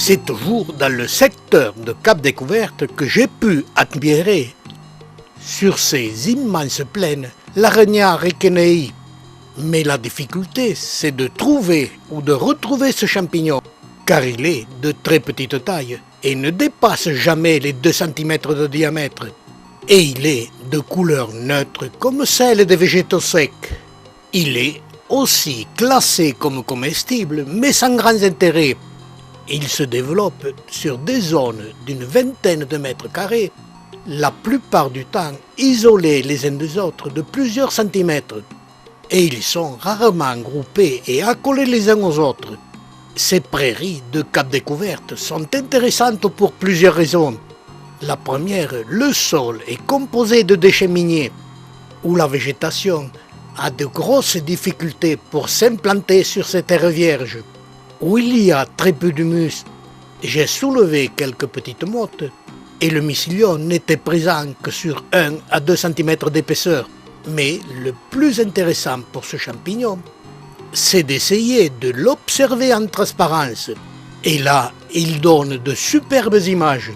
C'est toujours dans le secteur de Cap-Découverte que j'ai pu admirer, sur ces immenses plaines, l'Arania requenei. Mais la difficulté, c'est de trouver ou de retrouver ce champignon, car il est de très petite taille et ne dépasse jamais les 2 cm de diamètre. Et il est de couleur neutre comme celle des végétaux secs. Il est aussi classé comme comestible, mais sans grand intérêt. Il se développe sur des zones d'une vingtaine de mètres carrés, la plupart du temps isolés les uns des autres de plusieurs centimètres. Et ils sont rarement groupés et accolés les uns aux autres. Ces prairies de Cap-Découverte sont intéressantes pour plusieurs raisons. La première, le sol est composé de déchets miniers, où la végétation a de grosses difficultés pour s'implanter sur ces terres vierges, où il y a très peu d'humus. J'ai soulevé quelques petites mottes et le mycélium n'était présent que sur 1 à 2 cm d'épaisseur. Mais le plus intéressant pour ce champignon, c'est d'essayer de l'observer en transparence. Et là, il donne de superbes images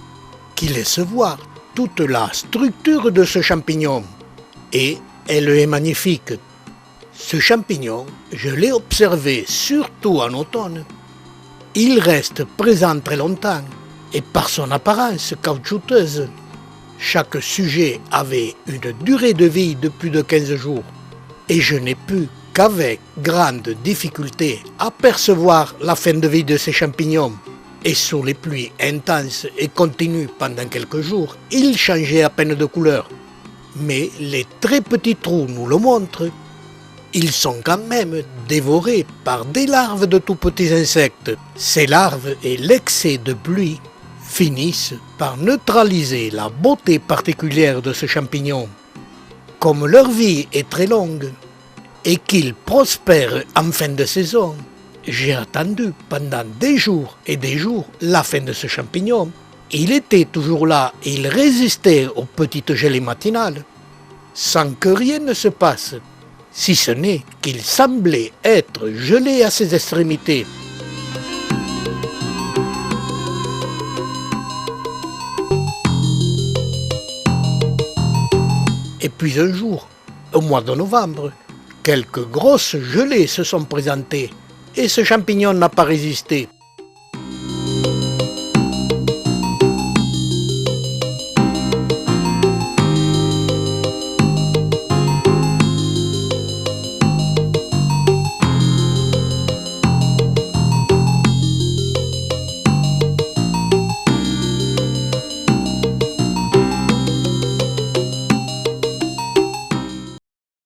qui laissent voir toute la structure de ce champignon. Et elle est magnifique. Ce champignon, je l'ai observé surtout en automne. Il reste présent très longtemps et par son apparence caoutchouteuse. Chaque sujet avait une durée de vie de plus de 15 jours et je n'ai pu qu'avec grande difficulté apercevoir la fin de vie de ces champignons. Et sous les pluies intenses et continues pendant quelques jours, ils changeaient à peine de couleur. Mais les très petits trous nous le montrent. Ils sont quand même dévorés par des larves de tout petits insectes. Ces larves et l'excès de pluie finissent par neutraliser la beauté particulière de ce champignon. Comme leur vie est très longue et qu'ils prospèrent en fin de saison, j'ai attendu pendant des jours et des jours la fin de ce champignon. Il était toujours là et il résistait aux petites gelées matinales, sans que rien ne se passe, si ce n'est qu'il semblait être gelé à ses extrémités. Et puis un jour, au mois de novembre, quelques grosses gelées se sont présentées et ce champignon n'a pas résisté.